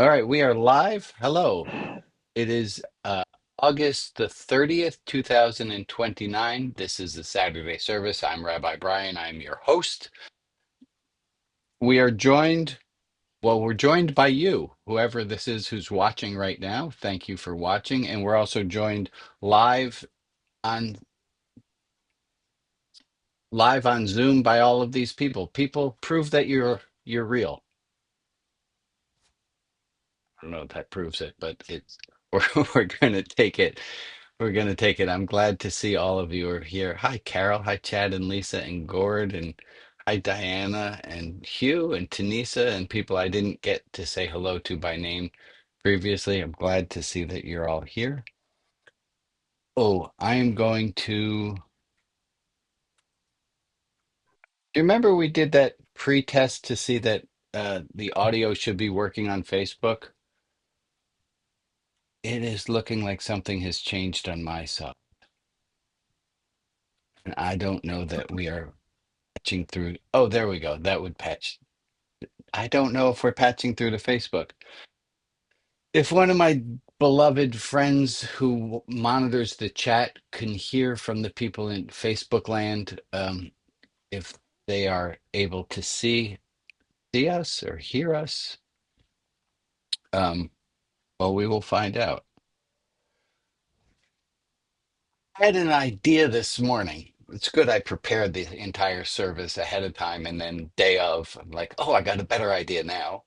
All right, we are live. Hello. It is August the 30th, 2029. This is the Saturday service. I'm Rabbi Brian. I'm your host. We are joined, we're joined by you, whoever this is who's watching right now. Thank you for watching. And we're also joined live on live on Zoom by all of these people. People prove that you're real. I don't know if that proves it, but it's we're gonna take it. We're gonna take it. I'm glad to see all of you are here. Hi, Carol. Hi, Chad and Lisa and Gord and hi, Diana and Hugh and Tanisa and people I didn't get to say hello to by name previously. I'm glad to see that you're all here. Oh, I am going to. Do you remember we did that pre-test to see that the audio should be working on Facebook? It is looking like something has changed on my side. And I don't know that we are patching through. Oh, there we go. That would patch. I don't know if we're patching through to Facebook. If one of my beloved friends who monitors the chat can hear from the people in Facebook land, if they are able to see us or hear us, um, well, we will find out. I had an idea this morning. It's good I prepared the entire service ahead of time and then day of, I'm like, oh, I got a better idea now.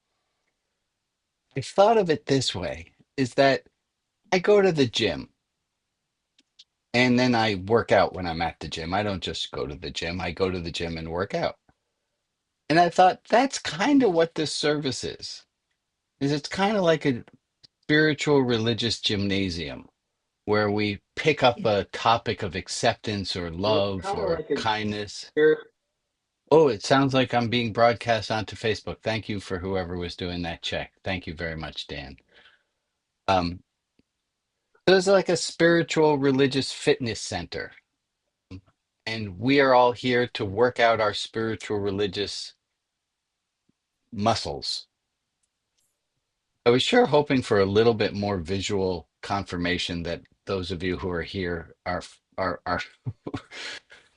I thought of it this way, is that I go to the gym and then I work out when I'm at the gym. I don't just go to the gym. I go to the gym and work out. And I thought that's kind of what this service is it's kind of like a spiritual religious gymnasium where we pick up a topic of acceptance or love Kind of or like a kindness. spirit. Oh, it sounds like I'm being broadcast onto Facebook. Thank you for whoever was doing that check. Thank you very much, Dan. Um, so it's like a spiritual religious fitness center. And we are all here to work out our spiritual religious muscles. I was sure hoping for a little bit more visual confirmation that those of you who are here are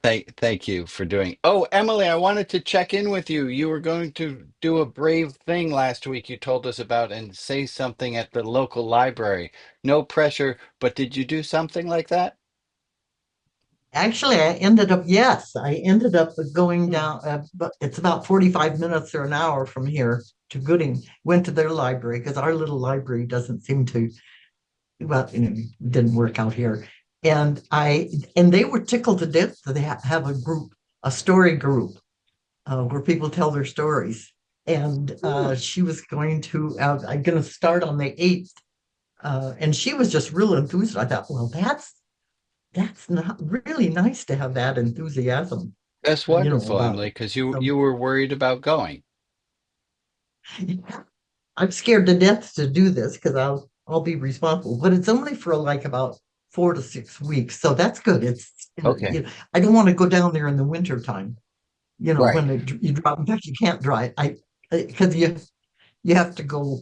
thank you for doing. Oh, Emily, I wanted to check in with you. You were going to do a brave thing last week you told us about and say something at the local library. No pressure, but did you do something like that? Actually, I ended up going down, but it's about 45 minutes or an hour from here to Gooding. Went to their library because our little library doesn't seem to, well, didn't work out here. And they were tickled to death that they have a group, a story group, where people tell their stories. And she was I'm going to start on the 8th. And she was just real enthused. I thought, well, that's not really nice to have that enthusiasm, That's wonderful, about Emily, it. because you So you were worried about going. I'm scared to death to do this because I'll be responsible, but it's only for like about 4 to 6 weeks, so that's good. Okay. I don't want to go down there in the winter time. Right. When you drop. In fact, you can't drive. I because you have to go.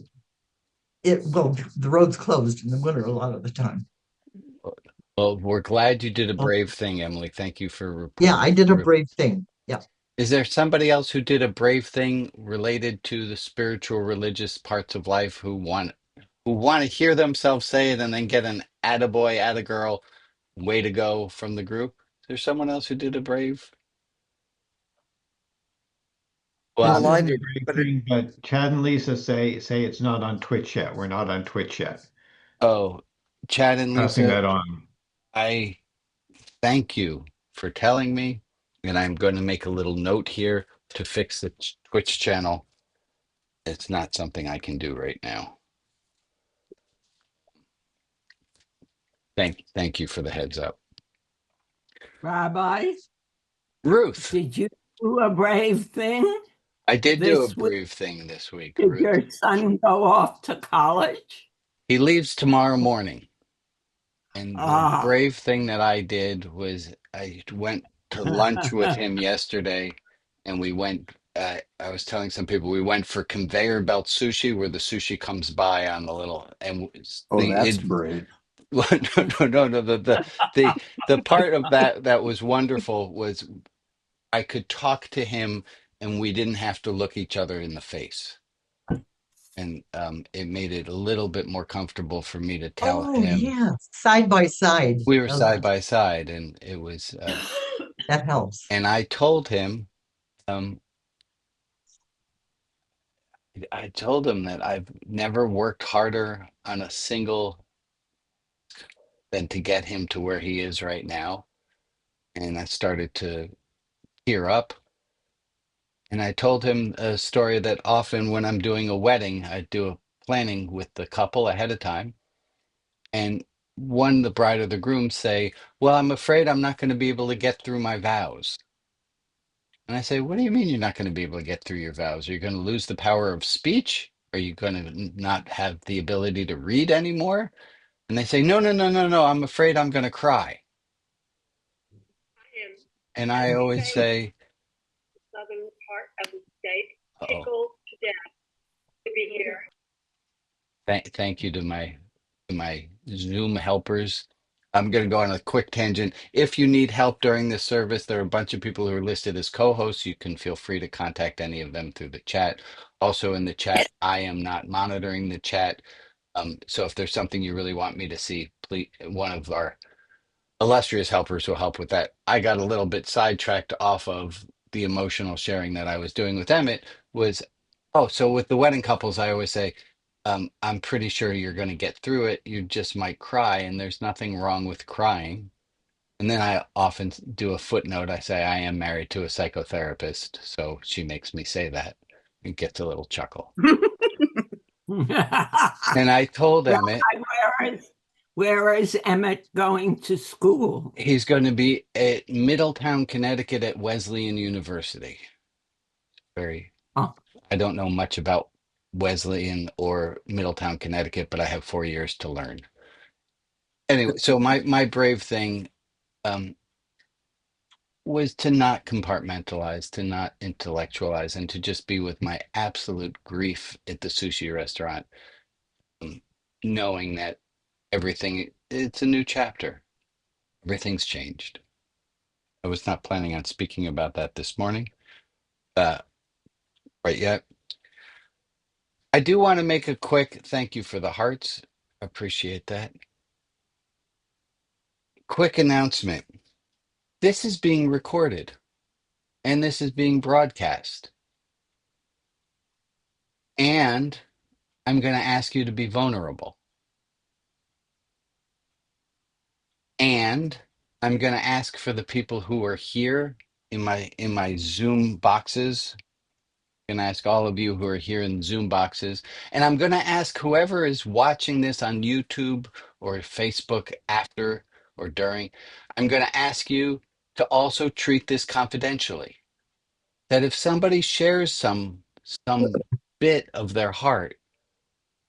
The road's closed in the winter a lot of the time. Well, we're glad you did a Oh, brave thing, Emily. Thank you for yeah, reporting. I did a brave thing. Yeah. Is there somebody else who did a brave thing related to the spiritual religious parts of life who want to hear themselves say it and then get an attaboy, attagirl, way to go from the group? Is there someone else who did a brave? Well, This Well, I isn't a did, great but thing, but Chad and Lisa say it's not on Twitch yet. We're not on Twitch yet. oh, Chad and Passing Lisa, that on. I thank you for telling me, and I'm going to make a little note here to fix the Twitch channel. It's not something I can do right now. Thank you for the heads up. Rabbi, Ruth, did you do a brave thing I did do a this week? brave thing this week, Did Ruth. your son go off to college? He leaves tomorrow morning, and the Ah, brave thing that I did was I went to lunch with him yesterday, and we went. I was telling some people we went for conveyor belt sushi, where the sushi comes by on the little and Oh, the that's it. brave. No, no. The the part of that that was wonderful was I could talk to him and we didn't have to look each other in the face. And it made it a little bit more comfortable for me to tell Oh, him yeah, side by side. we were Oh, side by side, and it was, that helps. and I told him, um, I told him that I've never worked harder on a single than to get him to where he is right now. And I started to tear up. And I told him a story that often when I'm doing a wedding, I do a planning with the couple ahead of time. And one, the bride or the groom say, well, I'm afraid I'm not going to be able to get through my vows. And I say, what do you mean you're not going to be able to get through your vows? Are you going to lose the power of speech? Are you going to not have the ability to read anymore? And they say, no, no, no, no, no. I'm afraid I'm going to cry. And I always say, oh, thank you to my Zoom helpers. I'm going to go on a quick tangent. If you need help during this service, there are a bunch of people who are listed as co-hosts. You can feel free to contact any of them through the chat. Also in the chat, I am not monitoring the chat. So if there's something you really want me to see, please, one of our illustrious helpers will help with that. I got a little bit sidetracked off of the emotional sharing that I was doing with Emmett was, oh, so with the wedding couples, I always say, I'm pretty sure you're going to get through it. You just might cry, and there's nothing wrong with crying. And then I often do a footnote. I say, I am married to a psychotherapist, so she makes me say that. It gets a little chuckle. And I told Rabbi, Emmett, where is Emmett going to school? he's going to be at Middletown, Connecticut at Wesleyan University. Very, Oh, I don't know much about Wesleyan or Middletown, Connecticut, but I have 4 years to learn. Anyway, so my brave thing um, was to not compartmentalize, to not intellectualize, and to just be with my absolute grief at the sushi restaurant, um, knowing that everything, it's a new chapter. Everything's changed. I was not planning on speaking about that this morning, uh, right yet. I do want to make a quick thank you for the hearts. Appreciate that. Quick announcement. This is being recorded and this is being broadcast. And I'm going to ask you to be vulnerable. And I'm going to ask for the people who are here in my Zoom boxes. I'm going to ask all of you who are here in Zoom boxes. And I'm going to ask whoever is watching this on YouTube or Facebook after or during, I'm going to ask you to also treat this confidentially. That if somebody shares some bit of their heart,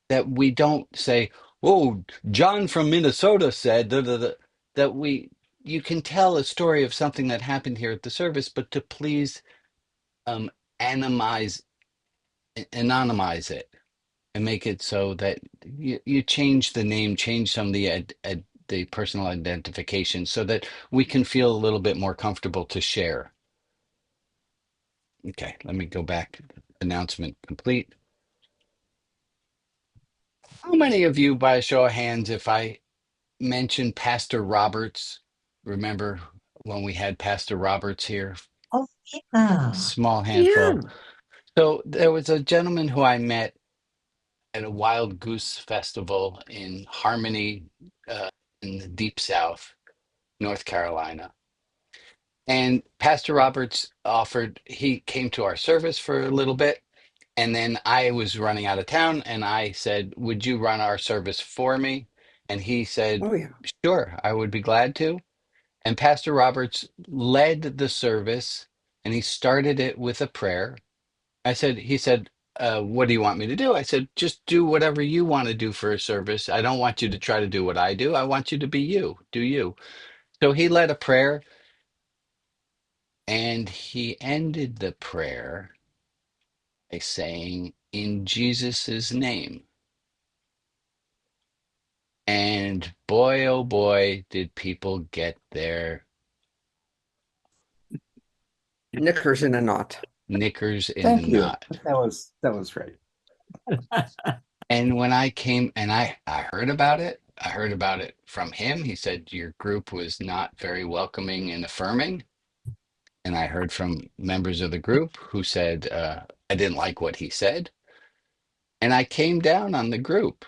that we don't say, "Oh, John from Minnesota said," da, da, da," that we you can tell a story of something that happened here at the service, but to please um, anonymize anonymize it and make it so that you change the name, change some of the personal identification, so that we can feel a little bit more comfortable to share. Okay, let me go back. Announcement complete. How many of you, by a show of hands, if I mention Pastor Roberts, remember when we had Pastor Roberts here? Oh, yeah. Small yeah. handful. So there was a gentleman who I met at a Wild Goose Festival in Harmony, in the Deep South, North Carolina. And Pastor Roberts offered, he came to our service for a little bit. And then I was running out of town and I said, would you run our service for me? And he said, Oh, yeah. sure, I would be glad to. And Pastor Roberts led the service and he started it with a prayer. He said, what do you want me to do? I said, just do whatever you want to do for a service. I don't want you to try to do what I do. I want you to be you, do you. So he led a prayer and he ended the prayer. by saying, in Jesus' name. And boy, oh boy, did people get their Knickers in a knot. knickers in the Thank you. knot. That was right. And when I came and I heard about it, I heard about it from him. He said your group was not very welcoming and affirming. And I heard from members of the group who said I didn't like what he said. And I came down on the group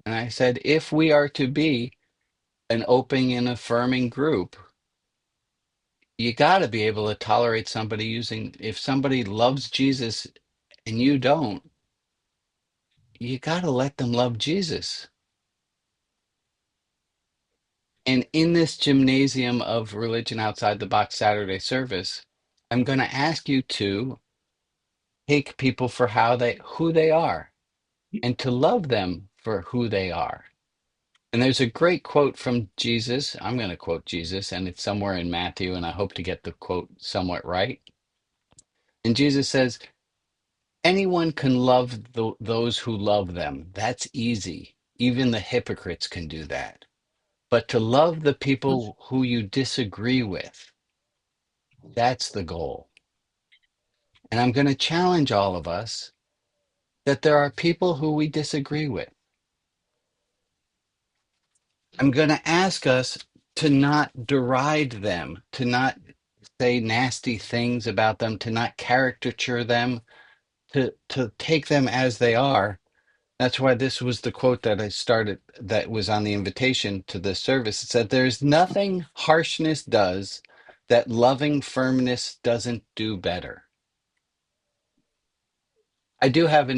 and I said, if we are to be an open and affirming group, you got to be able to tolerate somebody using, if somebody loves Jesus and you don't, you got to let them love Jesus. And in this gymnasium of religion outside the box Saturday service, I'm going to ask you to take people for who they are and to love them for who they are. And there's a great quote from Jesus. I'm going to quote Jesus, and it's somewhere in Matthew, and I hope to get the quote somewhat right. And Jesus says, anyone can love those who love them. That's easy. Even the hypocrites can do that. But to love the people who you disagree with, that's the goal. And I'm going to challenge all of us that there are people who we disagree with. I'm going to ask us to not deride them, to not say nasty things about them, to not caricature them, to take them as they are. That's why this was the quote that I started, that was on the invitation to the service. It said, there's nothing harshness does that loving firmness doesn't do better. I do have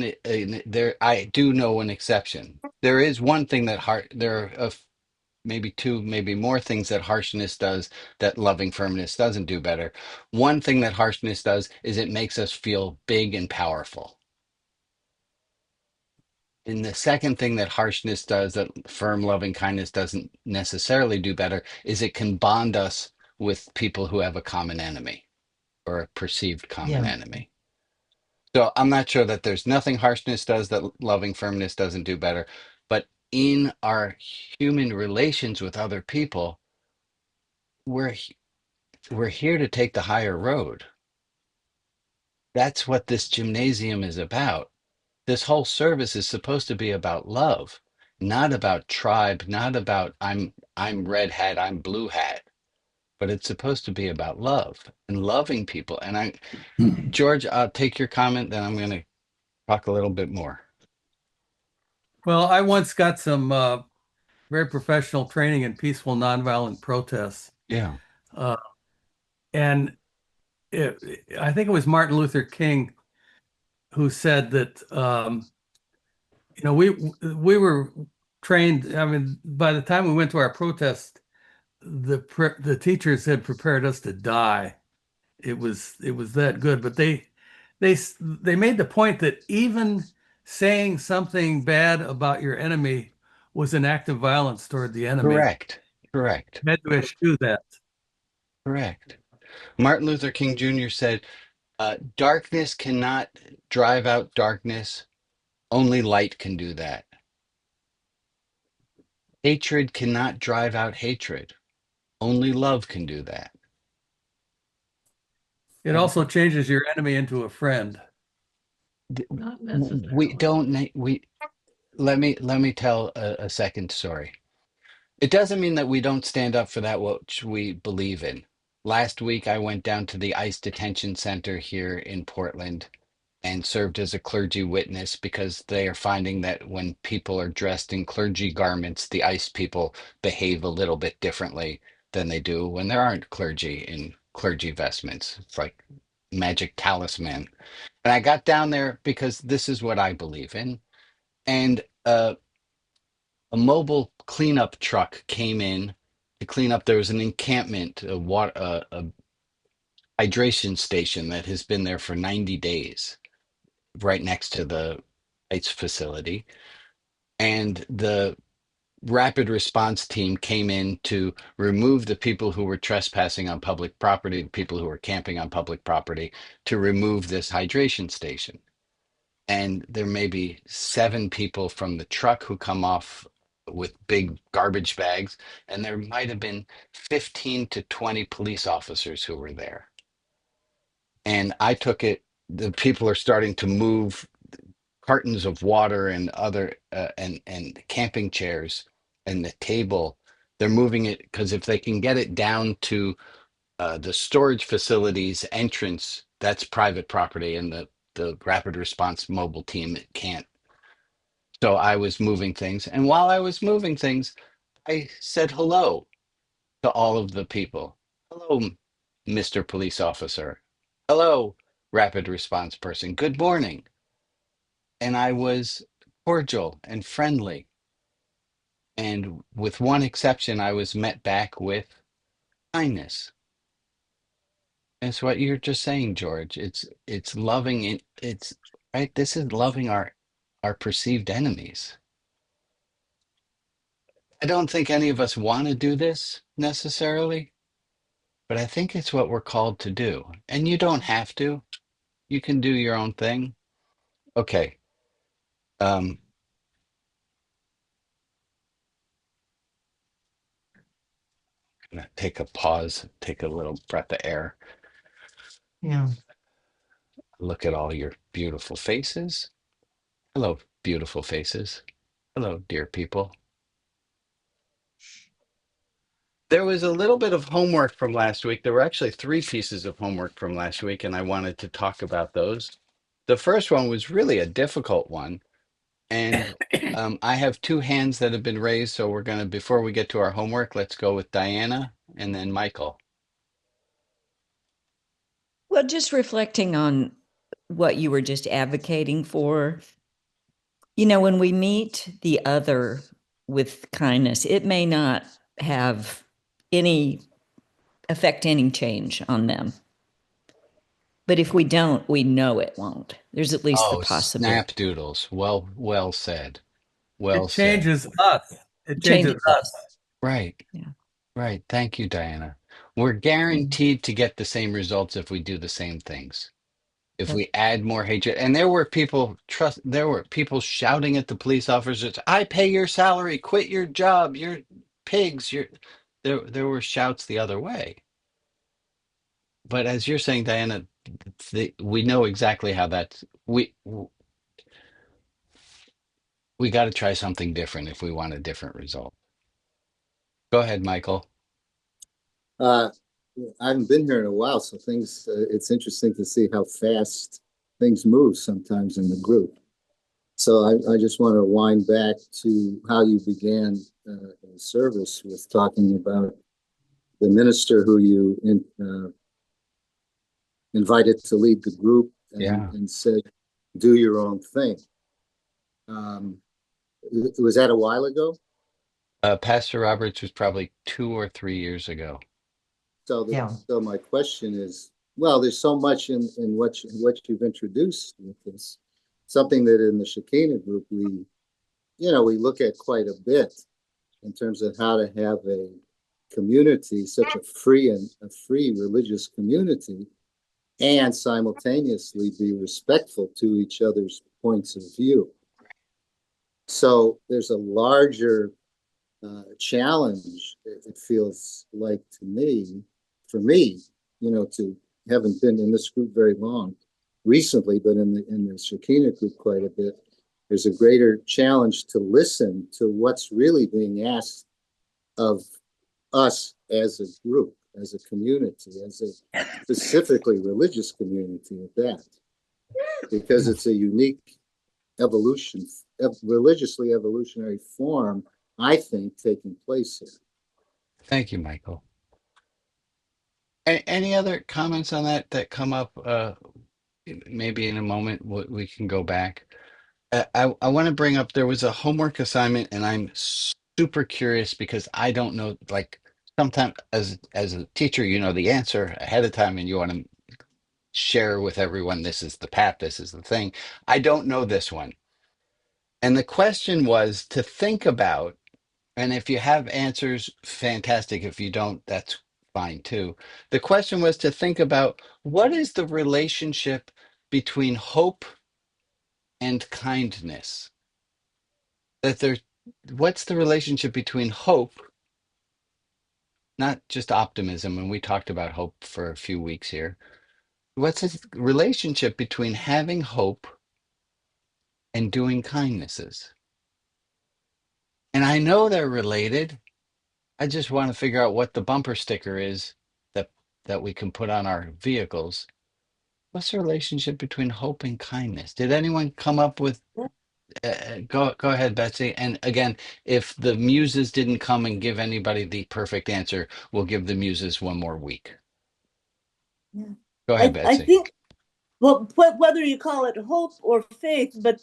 there. I do know an exception. There is one thing that there are maybe two, maybe more things that harshness does that loving firmness doesn't do better. One thing that harshness does is it makes us feel big and powerful. And the second thing that harshness does that firm loving kindness doesn't necessarily do better is it can bond us with people who have a common enemy or a perceived common Yeah. enemy. So I'm not sure that there's nothing harshness does that loving firmness doesn't do better. But in our human relations with other people, we're we're here to take the higher road. That's what this gymnasium is about. This whole service is supposed to be about love, not about tribe, not about I'm red hat, I'm blue hat, but it's supposed to be about love and loving people. And George, I'll take your comment, then I'm going to talk a little bit more. Well, I once got some very professional training in peaceful nonviolent protests. Yeah. Uh, and I think it was Martin Luther King who said that, we were trained. I mean, by the time we went to our protest, the teachers had prepared us to die. It was that good. But they made the point that even saying something bad about your enemy was an act of violence toward the enemy. Correct. You had to eschew that. Correct. Martin Luther King Jr. said, darkness cannot drive out darkness. Only light can do that. Hatred cannot drive out hatred. Only love can do that. It also changes your enemy into a friend. Not We necessarily. don't, we, let me tell a second story. It doesn't mean that we don't stand up for that which we believe in. Last week, I went down to the ICE detention center here in Portland and served as a clergy witness because they are finding that when people are dressed in clergy garments, the ICE people behave a little bit differently than they do when there aren't clergy in clergy vestments. It's like magic talisman. And I got down there because this is what I believe in. And a mobile cleanup truck came in to clean up. There was an encampment, a hydration station that has been there for 90 days, right next to the ICE facility. And the rapid response team came in to remove the people who were trespassing on public property, the people who were camping on public property, to remove this hydration station. and there may be 7 people from the truck who come off with big garbage bags, and there might have been 15 to 20 police officers who were there. And I took it, the people are starting to move cartons of water and other and camping chairs and the table. They're moving it because if they can get it down to the storage facilities entrance, that's private property, and the rapid response mobile team can't. So I was moving things, and while I was moving things, I said hello to all of the people. Hello, Mr. Police Officer. Hello, rapid response person. Good morning. And I was cordial and friendly. And with one exception, I was met back with kindness. It's what you're just saying, George. It's loving it. It's right. This is loving our perceived enemies. I don't think any of us want to do this necessarily, but I think it's what we're called to do. And you don't have to. You can do your own thing. Okay. Um, gonna take a pause, take a little breath of air, Yeah. look at all your beautiful faces. Hello, beautiful faces. Hello, dear people. There was a little bit of homework from last week. There were actually 3 pieces of homework from last week, and I wanted to talk about those. The first one was really a difficult one, and I have 2 hands that have been raised. So we're gonna, before we get to our homework, let's go with Diana and then Michael. Well, just reflecting on what you were just advocating for, when we meet the other with kindness, it may not have any affect any change on them. But if we don't, we know it won't. There's at least the Oh, possibility. snap doodles. Well said. It Well said. changes us. It changes Changes us. us. Right. Yeah. Right. Thank you, Diana. We're Yeah. guaranteed to get the same results if we do the same things. If Yep. we add more hatred, and there were people shouting at the police officers, I pay your salary, quit your job, you're pigs, there were shouts the other way. But as you're saying, Diana, we know exactly how we got to try something different if we want a different result. Go ahead, Michael. Uh, I haven't been here in a while, so it's interesting to see how fast things move sometimes in the group. So I just want to wind back to how you began the service with talking about the minister who you invited to lead the group Yeah. and said, do your own thing. Was that a while ago? Pastor Roberts was probably 2 or 3 years ago. So my question is, well, there's so much in what you've introduced with this, something that in the Shekinah group we look at quite a bit in terms of how to have a community, such a free religious community, and simultaneously be respectful to each other's points of view. So there's a larger challenge, it feels like to me, for me, to haven't been in this group very long recently, but in the Shekinah group quite a bit. There's a greater challenge to listen to what's really being asked of us as a group, as a community, as a specifically religious community at that, because it's a unique religiously evolutionary form, I think, taking place here. Thank you, Michael. Any other comments on that come up? Maybe in a moment we can go back. I want to bring up, there was a homework assignment, and I'm super curious because I don't know. Like, sometimes as a teacher, you know the answer ahead of time, and you want to share with everyone, this is the path, this is the thing. I don't know this one, and the question was to think about. And if you have answers, fantastic. If you don't, that's fine too. The question was to think about, what is the relationship between hope and kindness. That there, what's the relationship between hope, not just optimism, and we talked about hope for a few weeks here. What's the relationship between having hope and doing kindnesses? And I know they're related. I just want to figure out what the bumper sticker is that we can put on our vehicles. What's the relationship between hope and kindness? Did anyone come up with? Go ahead, Betsy. And again, if the muses didn't come and give anybody the perfect answer, we'll give the muses one more week. Yeah. Go ahead, I Betsy. think, well, whether you call it hope or faith, but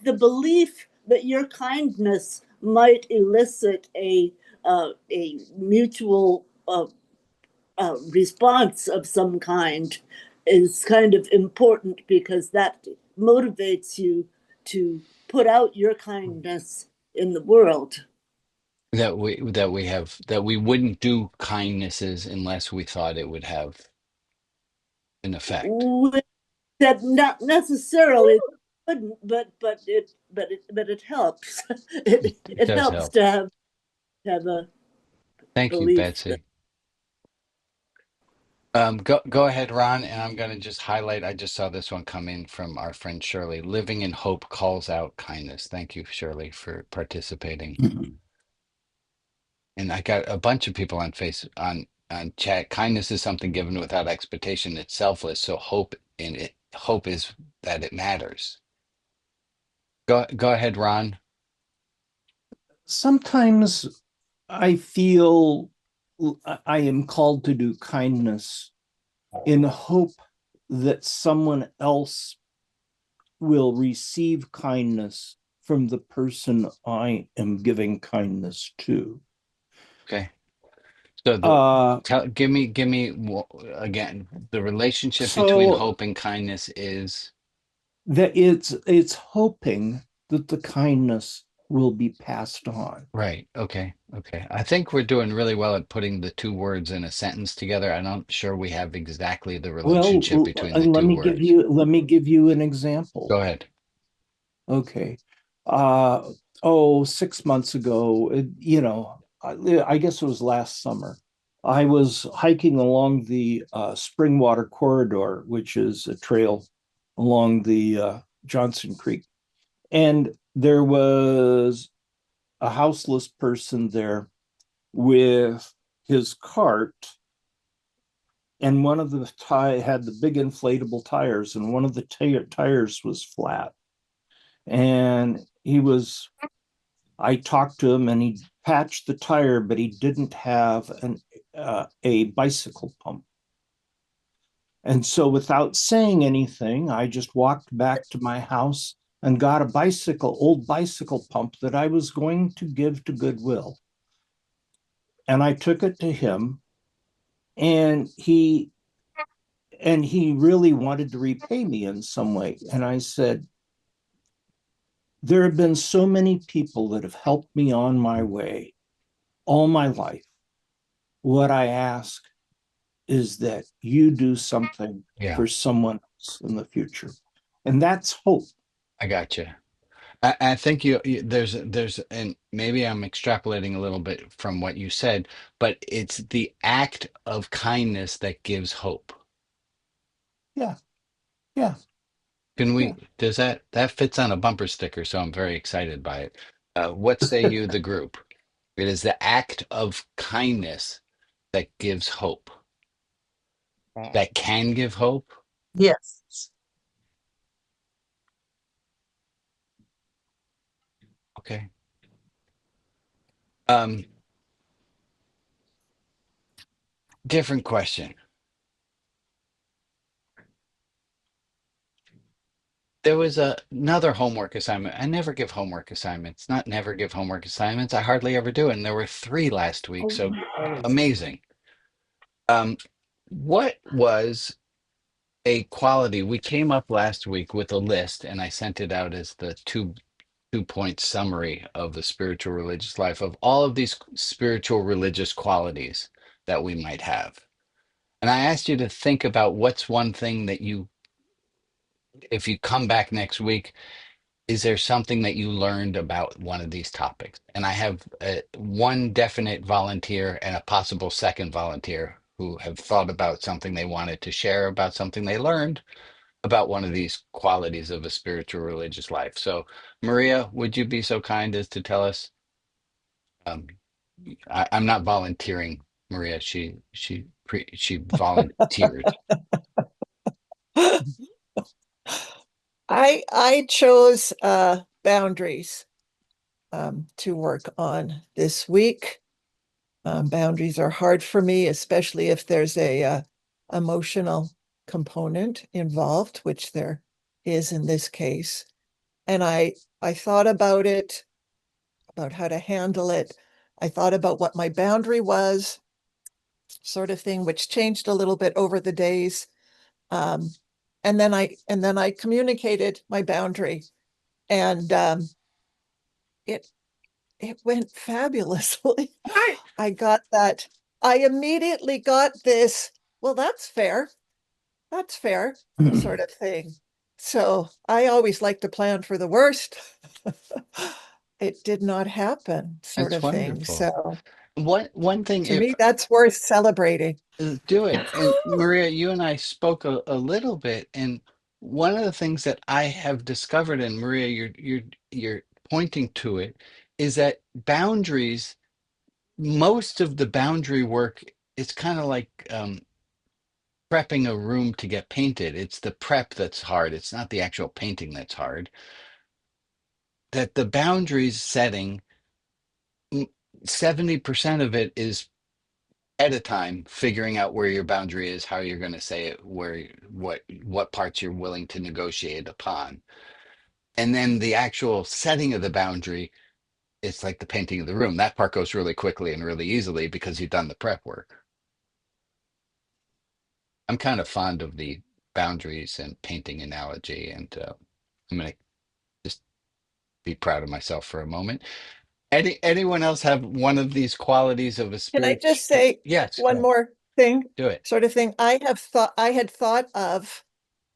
the belief that your kindness might elicit a mutual response of some kind is kind of important, because that motivates you to put out your kindness in the world. That we wouldn't do kindnesses unless we thought it would have an effect. That not necessarily wouldn't, but it helps. It It does helps help. to have a Thank you, belief that. Betsy. Go ahead, Ron, and I'm going to just highlight. I just saw this one come in from our friend Shirley. Living in hope calls out kindness. Thank you, Shirley, for participating. And I got a bunch of people on chat. Kindness is something given without expectation. It's selfless. So hope is that it matters. Go ahead, Ron. Sometimes I feel I am called to do kindness in hope that someone else will receive kindness from the person I am giving kindness to. Okay. So give me again, the relationship between So hope and kindness is that it's hoping that the kindness will be passed on. right. Okay. Okay. I think we're doing really well at putting the two words in a sentence together. I'm not sure we have exactly the relationship Well, between the and two words. let me give you an example. Go ahead. Okay. Uh, 6 months ago, I guess it was last summer. I was hiking along the Springwater Corridor, which is a trail along the Johnson Creek. And there was a houseless person there with his cart, and one of the had the big inflatable tires, and one of the tires was flat. And I talked to him, and he patched the tire, but he didn't have a bicycle pump. And so without saying anything, I just walked back to my house and got a old bicycle pump that I was going to give to Goodwill. And I took it to him, and he really wanted to repay me in some way. And I said, there have been so many people that have helped me on my way all my life. What I ask is that you do something Yeah, for someone else in the future. And that's hope. I got you. I think there's and maybe I'm extrapolating a little bit from what you said, but it's the act of kindness that gives hope. Yeah. Yeah. Can Yeah. does that fits on a bumper sticker, so I'm very excited by it. What say you, the group? It is the act of kindness that gives hope, that can give hope. Yes. Okay. Um, Different question. There was another homework assignment. I never give homework assignments. Not never give homework assignments. I hardly ever do. And there were three last week. So amazing. Um, what was a quality? We came up last week with a list, and I sent it out as the two-point summary of the spiritual religious life of all of these spiritual religious qualities that we might have. And I asked you to think about what's one thing that you, if you come back next week, is there something that you learned about one of these topics? And I have one definite volunteer and a possible second volunteer who have thought about something they wanted to share about something they learned about one of these qualities of a spiritual religious life. So, Maria, would you be so kind as to tell us? Um, I'm not volunteering, Maria. She volunteered. I chose boundaries to work on this week. Boundaries are hard for me, especially if there's a emotional component involved, which there is in this case. And I thought about it, about how to handle it. I thought about what my boundary was, sort of thing, which changed a little bit over the days. Um, and then I communicated my boundary, and it it went fabulously. I got that. I immediately got this. Well, that's fair. That's fair, sort of thing. So I always like to plan for the worst. It did not happen, sort That's of thing. wonderful. So One thing, to if me, that's worth celebrating. do it. And Maria, you and I spoke a little bit, and one of the things that I have discovered, and Maria, you're pointing to it, is that boundaries, most of the boundary work, it's kind of like prepping a room to get painted. It's the prep that's hard. It's not the actual painting that's hard. That the boundaries setting, 70% of it is at a time figuring out where your boundary is, how you're going to say it, where what parts you're willing to negotiate upon. And then the actual setting of the boundary, it's like the painting of the room. That part goes really quickly and really easily because you've done the prep work. I'm kind of fond of the boundaries and painting analogy, and I'm going to just be proud of myself for a moment. Anyone else have one of these qualities of a Can I spirit? just say Yes, go one ahead. more thing, Do it. sort of thing? I had thought of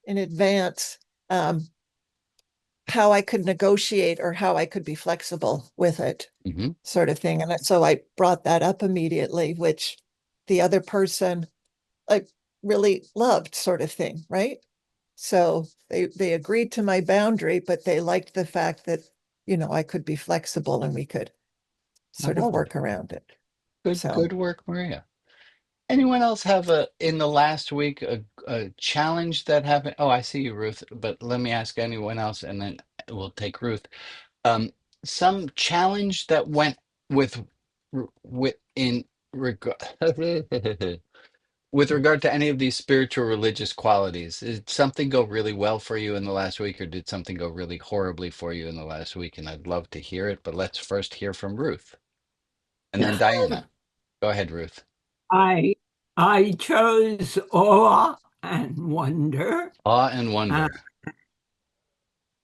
in advance how I could negotiate or how I could be flexible with it, sort of thing. And so I brought that up immediately, which the other person like really loved, sort of thing, right? So they agreed to my boundary, but they liked the fact that, I could be flexible and we could I sort of love it. work around it. Good work, Maria. Anyone else have in the last week a challenge that happened? Oh, I see you, Ruth, but let me ask anyone else and then we'll take Ruth. Um, some challenge that went with in regard with regard to any of these spiritual religious qualities. Did something go really well for you in the last week, or did something go really horribly for you in the last week? And I'd love to hear it, but let's first hear from Ruth and then Diana. Go ahead, Ruth. I chose awe and wonder. Awe and wonder.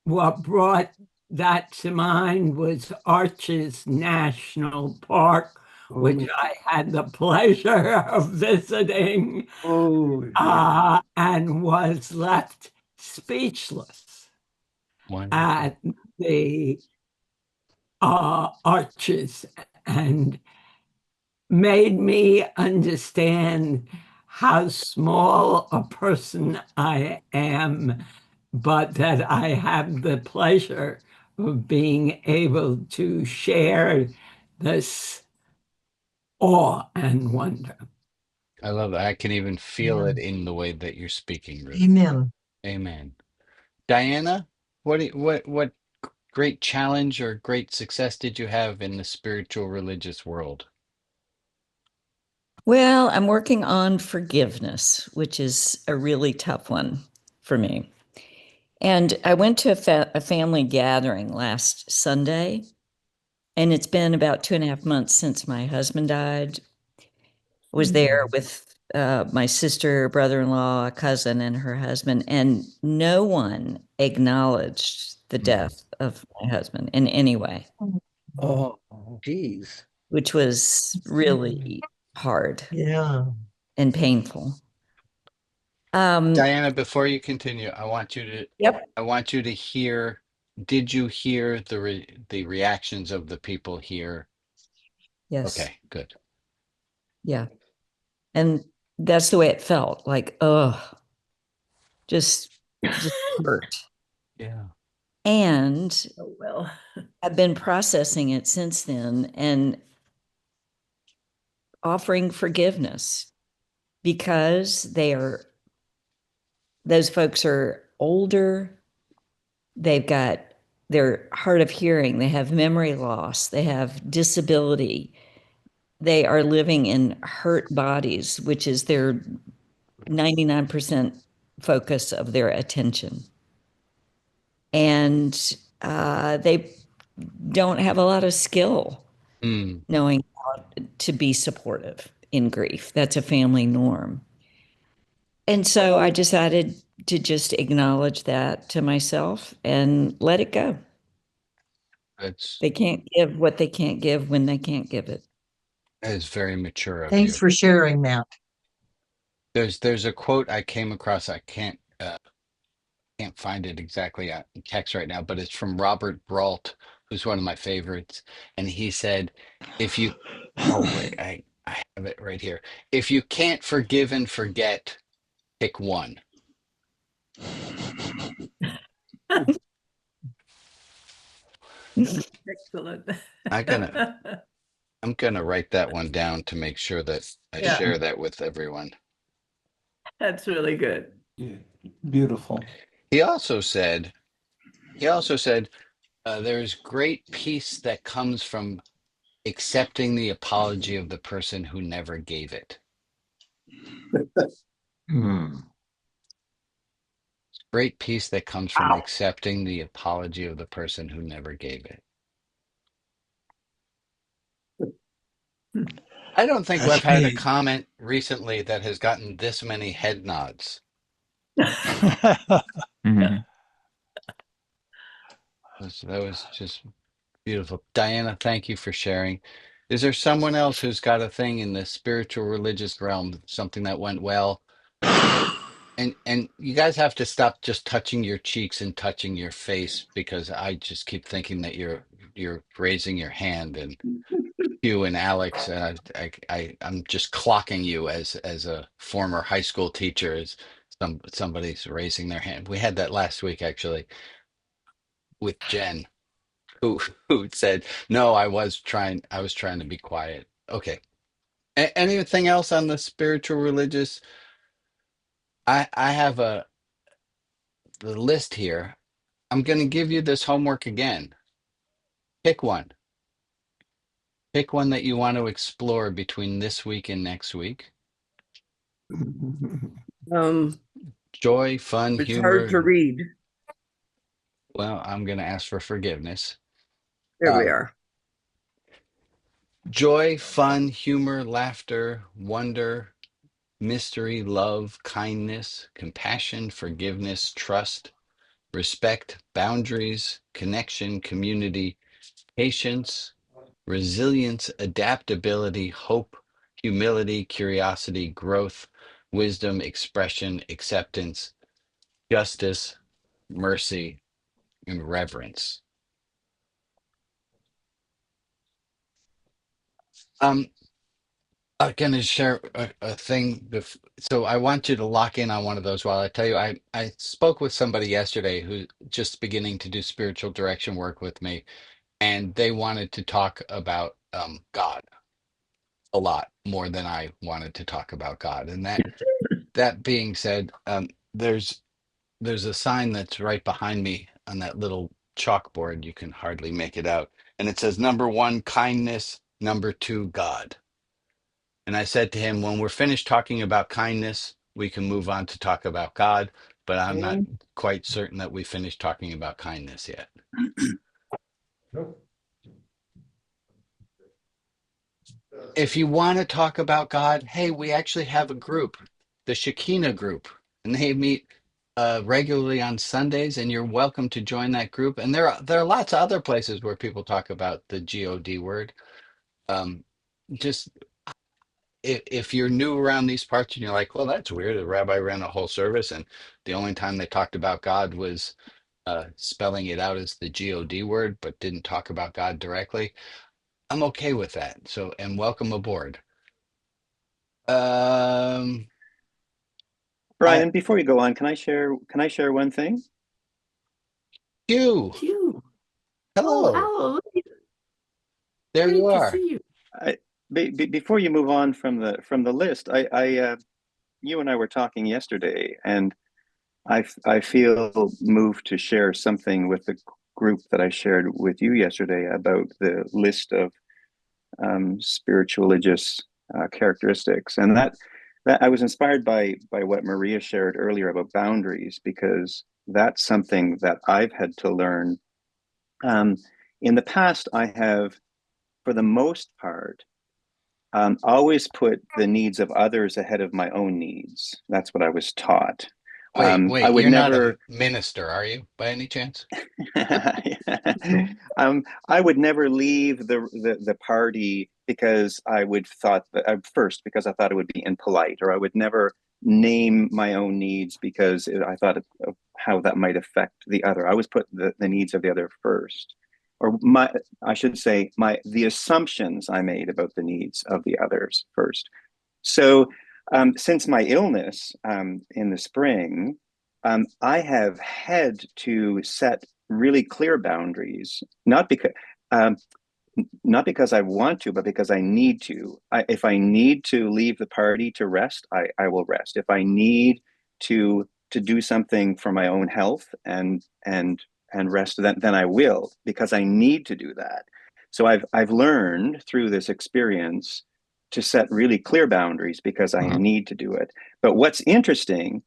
What brought that to mind was Arches National Park, which I had the pleasure of visiting, and was left speechless at the arches, and made me understand how small a person I am, but that I have the pleasure of being able to share this awe and wonder. I love it. I can even feel it in the way that you're speaking, Ruth. Amen. Amen. Diana, what great challenge or great success did you have in the spiritual religious world? Well, I'm working on forgiveness, which is a really tough one for me. And I went to a family gathering last Sunday, and it's been about 2.5 months since my husband died. I was there with my sister, brother-in-law, a cousin, and her husband, and no one acknowledged the death of my husband in any way. Oh, geez. Which was really hard. Yeah. And painful. Diana, before you continue, I want you to Yep. I want you to hear did you hear the reactions of the people here? Yes. Okay, good. Yeah. And that's the way it felt. Like, just hurt. Yeah. And Oh, well. I've been processing it since then and offering forgiveness because those folks are older. They're hard of hearing. They have memory loss. They have disability. They are living in hurt bodies, which is their 99% focus of their attention. And they don't have a lot of skill knowing how to be supportive in grief. That's a family norm. And so I decided to just acknowledge that to myself and let it go. They can't give what they can't give when they can't give it. That is very mature of Thanks you. for sharing that. There's a quote I came across. I can't find it exactly in text right now, but it's from Robert Brault, who's one of my favorites. And he said, if you, oh wait, I have it right here. If you can't forgive and forget, pick one. Excellent. I'm gonna write that one down to make sure that I Yeah. share that with everyone. That's really good. Yeah, beautiful. He also said, there's great peace that comes from accepting the apology of the person who never gave it. Great peace that comes from accepting the apology of the person who never gave it. I don't think we've had a Hey. comment recently that has gotten this many head nods. That was just beautiful. Diana, thank you for sharing. Is there someone else who's got a thing in the spiritual religious realm, something that went well? And you guys have to stop just touching your cheeks and touching your face, because I just keep thinking that you're raising your hand, and you and Alex, I'm just clocking you as a former high school teacher, as somebody's raising their hand. We had that last week actually with Jen, who said, "No, I was trying to be quiet." Okay. Anything else on the spiritual religious? I have the list here. I'm going to give you this homework again. Pick one. Pick one that you want to explore between this week and next week. Joy, fun, It's hard humor. to read. Well, I'm going to ask for forgiveness. There we are. Joy, fun, humor, laughter, wonder, mystery, love, kindness, compassion, forgiveness, trust, respect, boundaries, connection, community, patience, resilience, adaptability, hope, humility, curiosity, growth, wisdom, expression, acceptance, justice, mercy, and reverence. I'm going to share a thing. So I want you to lock in on one of those while I tell you. I spoke with somebody yesterday who's just beginning to do spiritual direction work with me, and they wanted to talk about God a lot more than I wanted to talk about God. And that being said, there's a sign that's right behind me on that little chalkboard. You can hardly make it out, and it says number one, kindness; number two, God. And I said to him, when we're finished talking about kindness, we can move on to talk about God. But I'm not quite certain that we finished talking about kindness yet. If you want to talk about God, hey, we actually have a group, the Shekinah group, and they meet regularly on Sundays, and you're welcome to join that group. And there are lots of other places where people talk about the God word. Just if you're new around these parts and you're like, well, that's weird. The rabbi ran a whole service, and the only time they talked about God was spelling it out as the God word, but didn't talk about God directly. I'm okay with that. So, and welcome aboard. Um, Brian, before you go on, can I share one thing? Hugh, hello. Oh, There you great to are. see you. Before you move on from the list, you and I were talking yesterday, and I feel moved to share something with the group that I shared with you yesterday about the list of spiritual religious characteristics, and that I was inspired by what Maria shared earlier about boundaries, because that's something that I've had to learn. In the past, I have, for the most part, always put the needs of others ahead of my own needs. That's what I was taught. I Wait, would you're not a never. minister, are you, by any chance? I would never leave the party because I would thought that first because I thought it would be impolite, or I would never name my own needs because I thought of how that might affect the other. I always put the needs of the other first, or I should say the assumptions I made about the needs of the others first. So since my illness in the spring, I have had to set really clear boundaries, um, not because I want to, but because I need to. If I need to leave the party to rest, I will rest. If I need to do something for my own health and rest, then I will, because I need to do that. So I've learned through this experience to set really clear boundaries because I need to do it. But what's interesting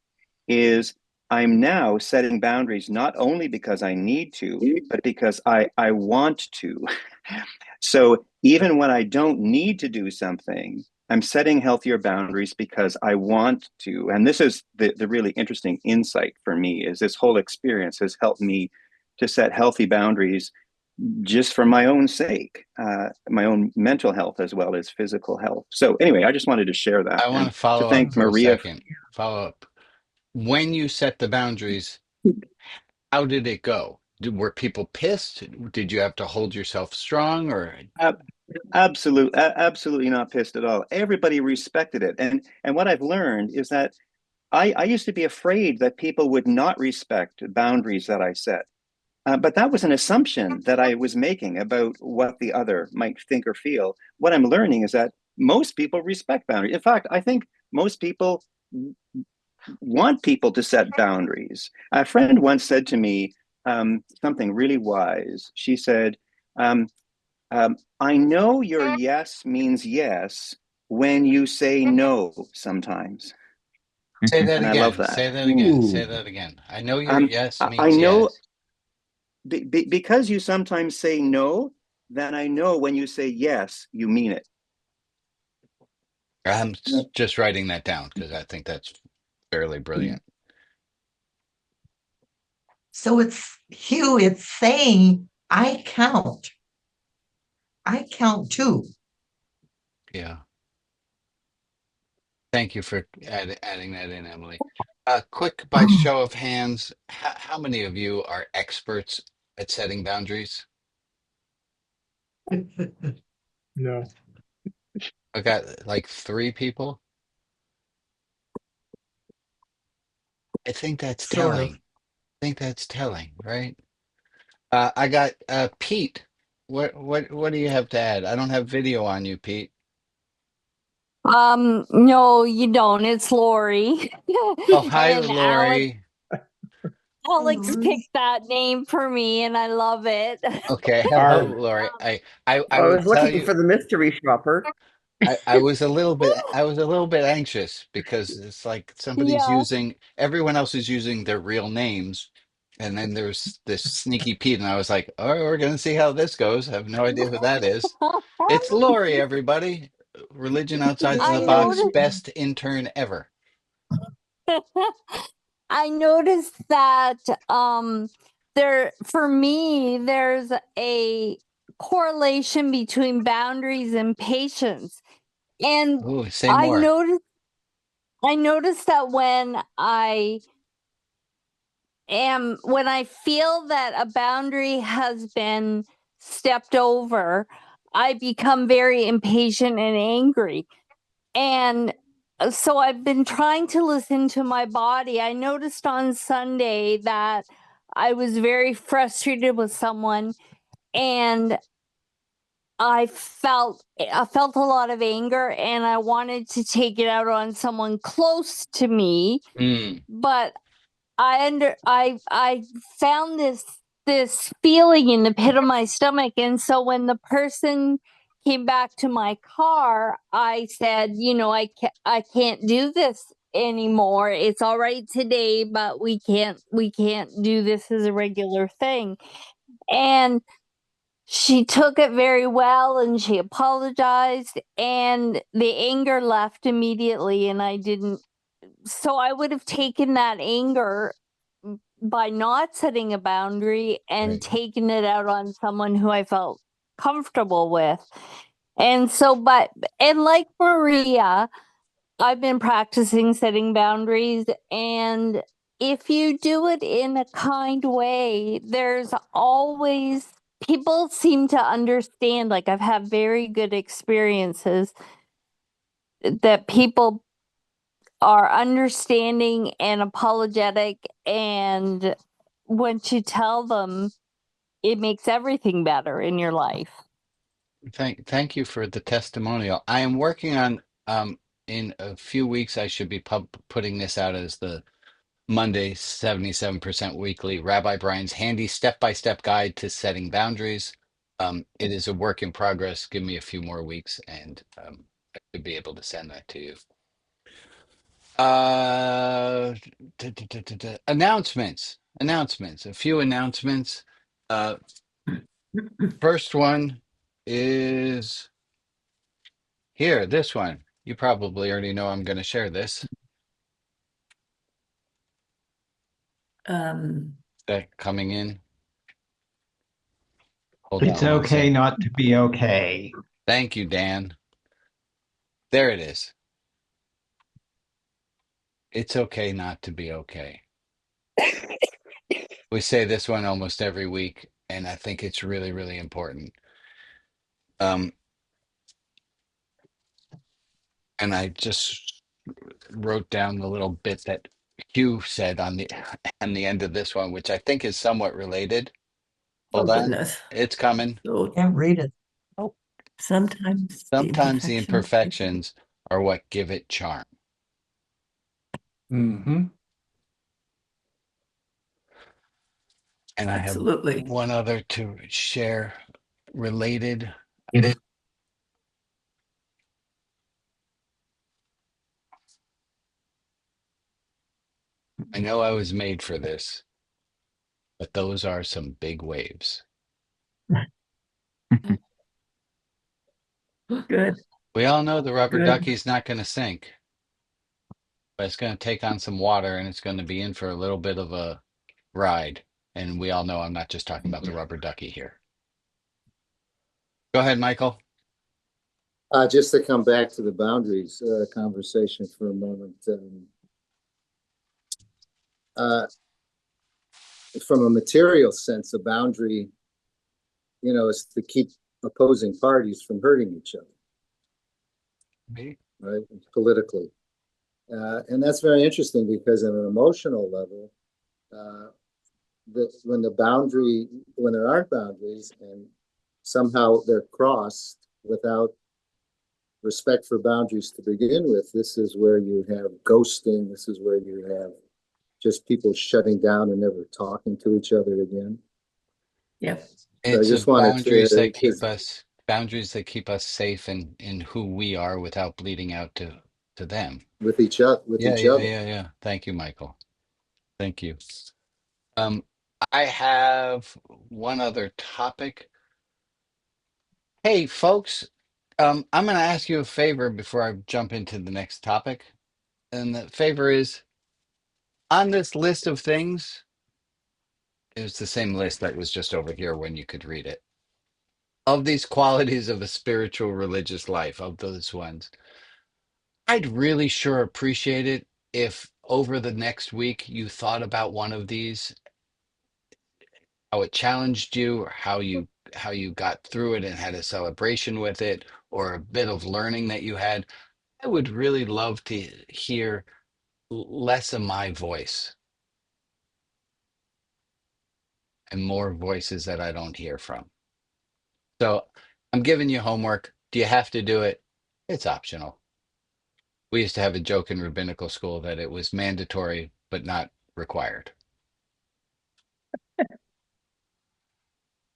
is I'm now setting boundaries not only because I need to, but because I want to. So even when I don't need to do something, I'm setting healthier boundaries because I want to. And this is the really interesting insight for me, is this whole experience has helped me to set healthy boundaries just for my own sake, my own mental health as well as physical health. So anyway, I just wanted to share that I want and to to follow up thank for a Maria. second. Follow up. When you set the boundaries, how did it go? Were people pissed? Did you have to hold yourself strong, or Absolutely not pissed at all. Everybody respected it. And what I've learned is that I used to be afraid that people would not respect boundaries that I set. But that was an assumption that I was making about what the other might think or feel. What I'm learning is that most people respect boundaries. In fact, I think most people want people to set boundaries. A friend once said to me something really wise. She said, I know your yes means yes when you say no sometimes. say that And I love again? that. Say that again. Say Ooh. that again. I know your Um, yes I means know yes. because you sometimes say no, then I know when you say yes, you mean it. I'm just writing that down because I think that's fairly brilliant. So it's Hugh, it's saying I count. I count too. Yeah. Thank you for adding that in, Emily. Quick, by Oh, show of hands, how many of you are experts at setting boundaries? No. I got like three people. I think that's sort of. telling. I think that's telling, right? I got Pete. What do you have to add? I don't have video on you, Pete. No, you don't. It's Lori. Oh, hi, And Lori. Alex picked that name for me and I love it. Okay, hello, Our Lori. I I will was tell looking you. for the mystery shopper. I was a little bit anxious because it's like somebody's Yeah. using everyone else is using their real names, and then there's this sneaky Pete, and I was like, "Oh, we're gonna see how this goes." I have no idea who that is. It's Lori, everybody. Religion outside It's the I box, Lori. noticed best intern ever. I noticed that there for me there's a correlation between boundaries and patience. And Ooh, say I more. noticed I noticed that when I am when I feel that a boundary has been stepped over, I become very impatient and angry. And so I've been trying to listen to my body. I noticed on Sunday that I was very frustrated with someone, and I felt a lot of anger, and I wanted to take it out on someone close to me. But I found this feeling in the pit of my stomach, and so when the person came back to my car, I said, I can't do this anymore. It's all right today, but we can't do this as a regular thing. And she took it very well, and she apologized, and the anger left immediately, and I didn't. So I would have taken that anger by not setting a boundary and taking it out on someone who I felt comfortable with. And so, and like Maria, I've been practicing setting boundaries, and if you do it in a kind way, there's always people seem to understand. Like, I've had very good experiences that people are understanding and apologetic, and once you tell them, it makes everything better in your life. Thank you for the testimonial. I am working on in a few weeks I should be putting this out as the Monday 77% weekly Rabbi Brian's handy step-by-step guide to setting boundaries. It is a work in progress. Give me a few more weeks and I should be able to send that to you. Announcements. A few announcements. First one is here, this one. You probably already know I'm going to share this. That coming in. Hold It's on one okay second. not to be okay. Thank you, Dan. There it is. It's okay not to be okay. We say this one almost every week, and I think it's really, really important. And I just wrote down the little bit that Hugh said on the end of this one, which I think is somewhat related. Hold on. goodness. It's coming. Can't read it. Oh. Sometimes Sometimes the imperfections are what give it charm. Mm-hmm. And I have Absolutely. one other to share related. I know I was made for this, but those are some big waves. Good. We all know the rubber Good. ducky's not going to sink, but it's going to take on some water and it's going to be in for a little bit of a ride. And we all know I'm not just talking about the rubber ducky here. Go ahead, Michael. Just to come back to the boundaries conversation for a moment. From a material sense, a boundary, is to keep opposing parties from hurting each other. Right? Politically. And that's very interesting because at an emotional level, when there aren't boundaries and somehow they're crossed without respect for boundaries to begin with, this is where you have ghosting. This is where you have just people shutting down and never talking to each other again. Yeah. So It's boundaries that keep us safe in who we are without bleeding out to them. With each other. Yeah. Thank you, Michael. Thank you. I have one other topic. Hey, folks, I'm going to ask you a favor before I jump into the next topic. And the favor is on this list of things, it was the same list that was just over here when you could read it. Of these qualities of a spiritual religious life, of those ones, I'd really sure appreciate it if over the next week you thought about one of these, how it challenged you, or how you got through it and had a celebration with it, or a bit of learning that you had. I would really love to hear less of my voice and more voices that I don't hear from. So I'm giving you homework. Do you have to do it? It's optional. We used to have a joke in rabbinical school that it was mandatory but not required.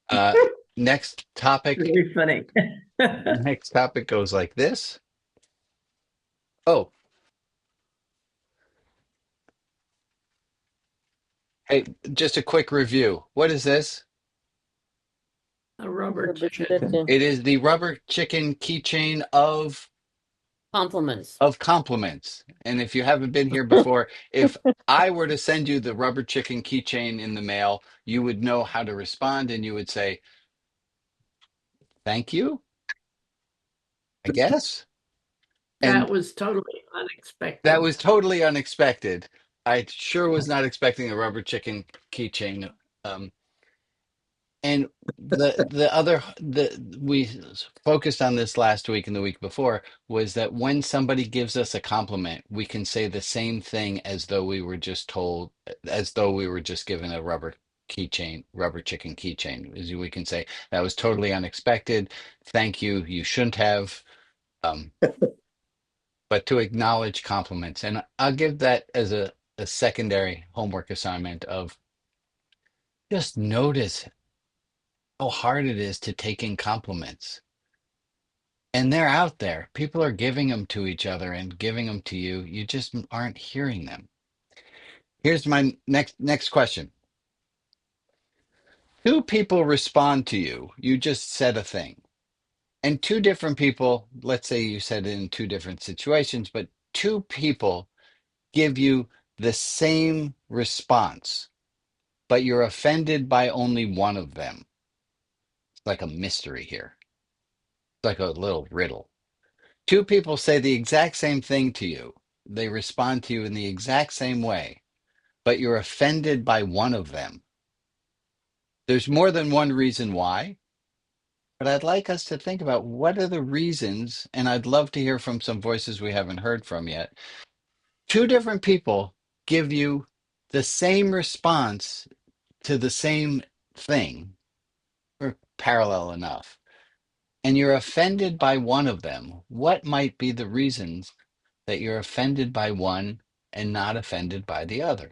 Uh, next topic. Very funny. Next topic goes like this. Oh, hey, just a quick review. What is this? A rubber Chicken. It is the rubber chicken keychain Compliments. of compliments. And if you haven't been here before, if I were to send you the rubber chicken keychain in the mail, you would know how to respond and you would say, thank you, I guess. That And was totally unexpected. that was totally unexpected. I sure was not expecting a rubber chicken keychain. And the we focused on this last week and the week before, was that when somebody gives us a compliment, we can say the same thing as though we were just told, as though we were just given a rubber chicken keychain. We can say that was totally unexpected. Thank you. You shouldn't have. Um, but to acknowledge compliments, and I'll give that as a secondary homework assignment of just notice how hard it is to take in compliments. And they're out there. People are giving them to each other and giving them to you. You just aren't hearing them. Here's my next question. Two people respond to you. You just said a thing. And two different people, let's say you said it in two different situations, but two people give you the same response, but you're offended by only one of them. It's like a mystery here. It's like a little riddle. Two people say the exact same thing to you. They respond to you in the exact same way, but you're offended by one of them. There's more than one reason why, but I'd like us to think about what are the reasons, and I'd love to hear from some voices we haven't heard from yet. Two different people give you the same response to the same thing, or parallel enough, and you're offended by one of them. What might be the reasons that you're offended by one and not offended by the other?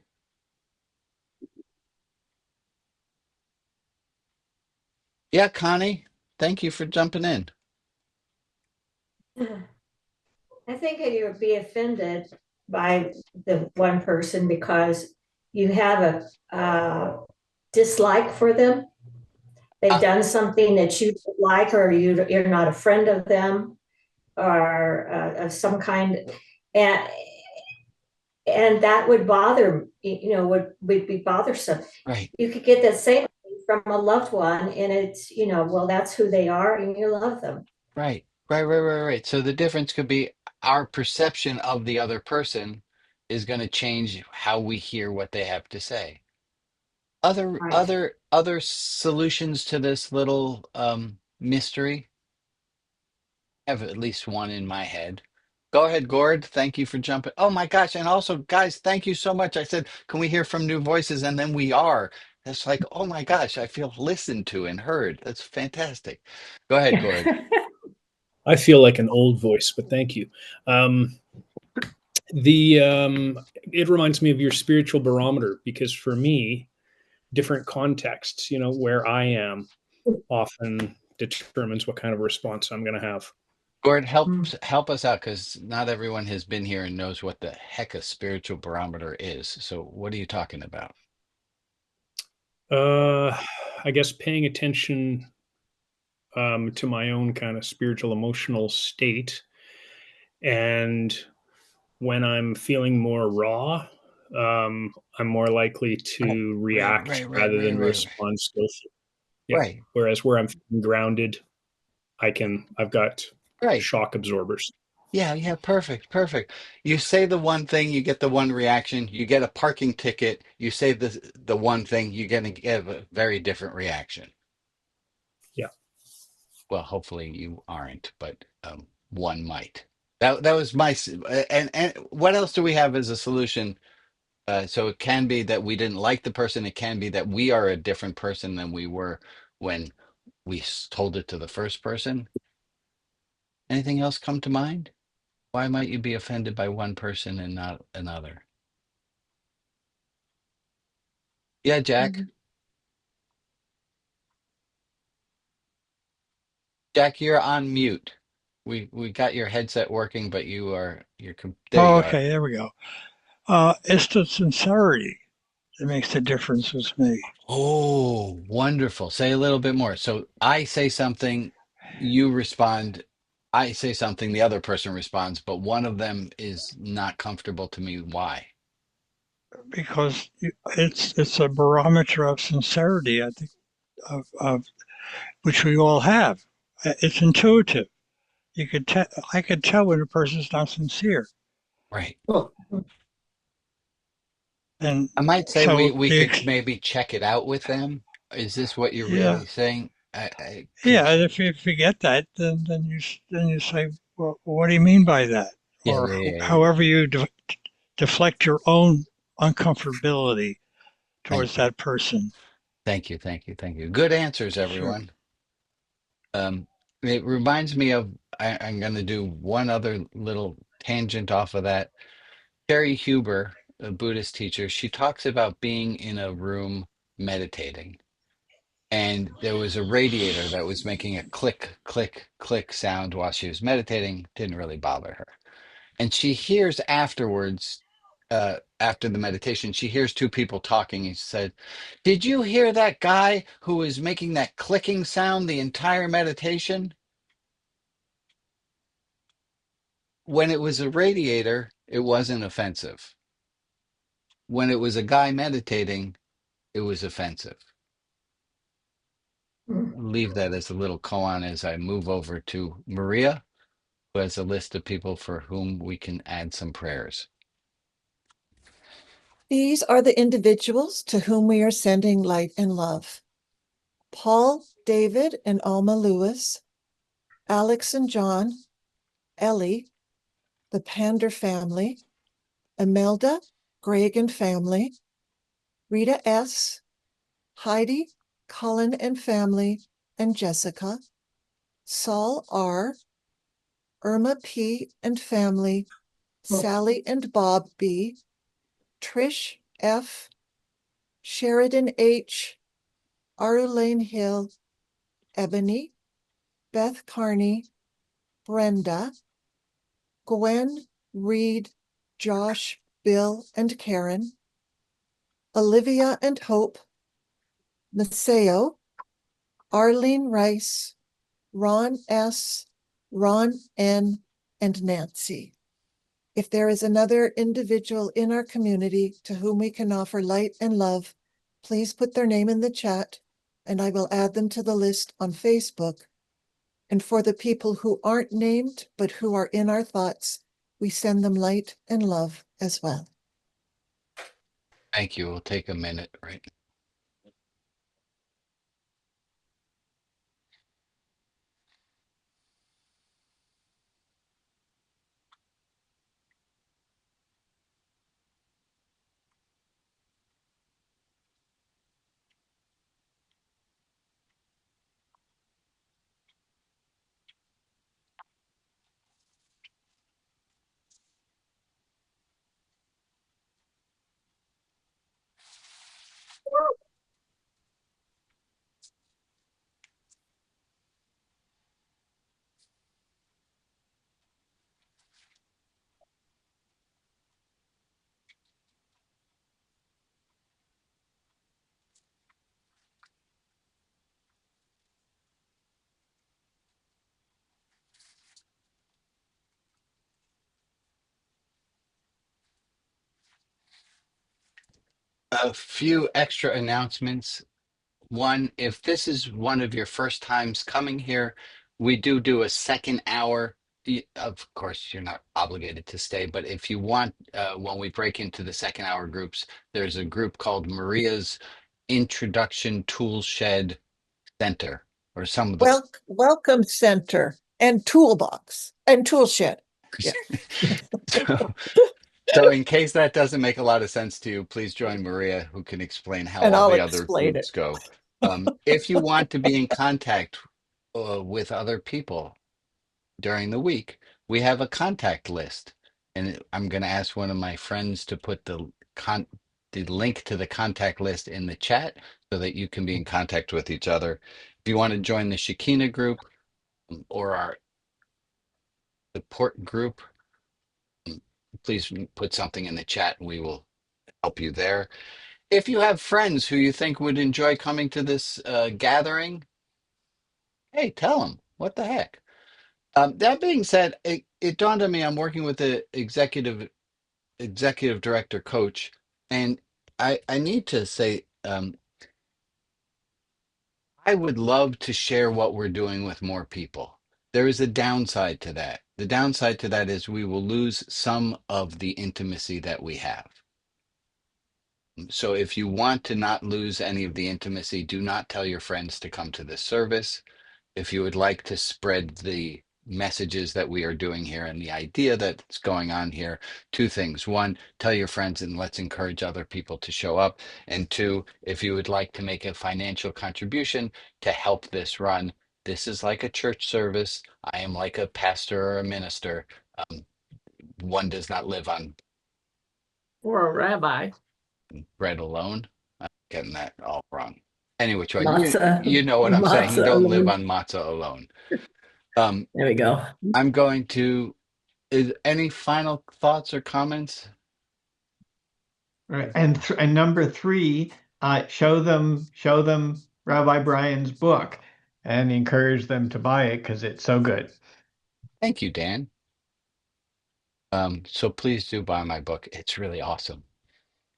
Yeah, Connie, thank you for jumping in. I think that you would be offended by the one person because you have a dislike for them. They've done something that you don't like, or you're not a friend of them, or of some kind, and that would bother, would be bothersome. Right. You could get the same from a loved one, and it's, well, that's who they are, and you love them. Right. Right. So the difference could be our perception of the other person is going to change how we hear what they have to say. Other solutions to this little mystery? I have at least one in my head. Go ahead, Gord. Thank you for jumping. Oh my gosh. And also, guys, thank you so much. I said, can we hear from new voices? And then we are. It's like, oh my gosh, I feel listened to and heard. That's fantastic. Go ahead, Gord. I feel like an old voice, but thank you. It reminds me of your spiritual barometer, because for me, different contexts, where I am often determines what kind of response I'm going to have. Gord, help us out, because not everyone has been here and knows what the heck a spiritual barometer is. So what are you talking about? I guess paying attention to my own kind of spiritual emotional state. And when I'm feeling more raw, I'm more likely to react rather than respond skillfully. Yeah. Whereas where I'm feeling grounded, I've got shock absorbers. Yeah, yeah, perfect, perfect. You say the one thing, you get the one reaction. You get a parking ticket, you say the one thing, you're gonna get a very different reaction. Yeah. Well, hopefully you aren't, but one might. That was and what else do we have as a solution? So it can be that we didn't like the person. It can be that we are a different person than we were when we told it to the first person. Anything else come to mind? Why might you be offended by one person and not another? Yeah, Jack. Jack, you're on mute. We got your headset working, but there Oh, you are. okay, there we go. It's the sincerity that makes the difference with me. Oh, wonderful. Say a little bit more. So I say something, you respond. I say something, the other person responds, but one of them is not comfortable to me. Why? Because it's a barometer of sincerity, I think, of which we all have. It's intuitive. You could tell. I could tell when a person's not sincere, Right. and I might say so we the could maybe check it out with them. Is this what you're yeah, really saying? I could, yeah. And if you get that, then you say, well, what do you mean by that? yeah, Or yeah, yeah, yeah. however you deflect your own uncomfortability Thank towards you. that person. Thank you. Thank you. Thank you. Good answers, Sure. everyone. Um, it reminds me of, I'm going to do one other little tangent off of that. Sherry Huber, a Buddhist teacher, she talks about being in a room meditating. And there was a radiator that was making a click, click, click sound while she was meditating. Didn't really bother her. And she hears afterwards, after the meditation, she hears two people talking. He said, "Did you hear that guy who was making that clicking sound the entire meditation?" When it was a radiator, it wasn't offensive. When it was a guy meditating, it was offensive. Leave that as a little koan as I move over to Maria, who has a list of people for whom we can add some prayers. These are the individuals to whom we are sending light and love: Paul, David, and Alma Lewis, Alex and John, Ellie, the Pander family, Imelda, Greg and family, Rita S., Heidi, Cullen and family, and Jessica, Saul R., Irma P. and family, Sally and Bob B., Trish F., Sheridan H., Arlene Hill, Ebony, Beth Carney, Brenda, Gwen, Reed, Josh, Bill, and Karen, Olivia and Hope, Maceo, Arlene Rice, Ron S., Ron N., and Nancy. If there is another individual in our community to whom we can offer light and love, please put their name in the chat and I will add them to the list on Facebook. And for the people who aren't named but who are in our thoughts, we send them light and love as well. Thank you. We'll take a minute, right? A few extra announcements. One, if this is one of your first times coming here, we do a second hour Of course, you're not obligated to stay, but if you want, when we break into the second hour groups, there's a group called Maria's Introduction Tool Shed Center, or some of the. Welcome center and toolbox and tool shed. Yeah. So in case that doesn't make a lot of sense to you, please join Maria, who can explain how And all I'll the other explain it. groups go. If you want to be in contact with other people during the week, we have a contact list. And I'm going to ask one of my friends to put the link to the contact list in the chat so that you can be in contact with each other. If you want to join the Shekinah group or our support group, please put something in the chat and we will help you there. If you have friends who you think would enjoy coming to this gathering, hey, tell them. What the heck? That being said, it dawned on me I'm working with the executive director coach, and I need to say I would love to share what we're doing with more people. There is a downside to that. The downside to that is we will lose some of the intimacy that we have. So if you want to not lose any of the intimacy, do not tell your friends to come to this service. If you would like to spread the messages that we are doing here and the idea that's going on here, two things. One, tell your friends and let's encourage other people to show up. And two, if you would like to make a financial contribution to help this run, this is like a church service. I am like a pastor or a minister. One does not live on Or a rabbi. bread alone. I'm getting that all wrong. Anyway, Matzah, you know what I'm saying. You matzah don't live alone. on matzah alone. There we go. I'm going to. Is any final thoughts or comments? Right. And number three, show them Rabbi Brian's book and encourage them to buy it because it's so good. Thank you, Dan. So please do buy my book. It's really awesome.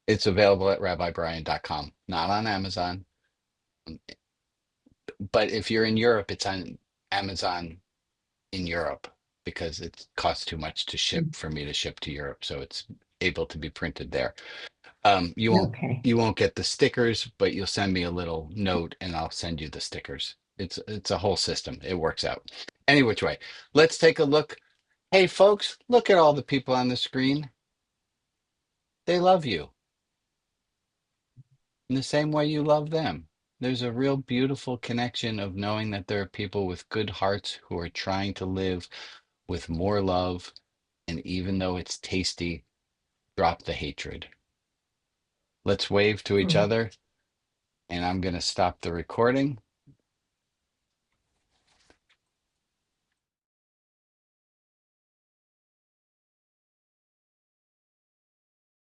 It's available at rabbibrian.com, not on Amazon. But if you're in Europe, it's on Amazon in Europe because it costs too much to ship for me to ship to Europe. So it's able to be printed there. Okay. You won't get the stickers, but you'll send me a little note and I'll send you the stickers. It's a whole system. It works out. Any which way. Let's take a look. Hey folks, look at all the people on the screen. They love you in the same way you love them. There's a real beautiful connection of knowing that there are people with good hearts who are trying to live with more love. And even though it's tasty, drop the hatred. Let's wave to each other. And I'm going to stop the recording.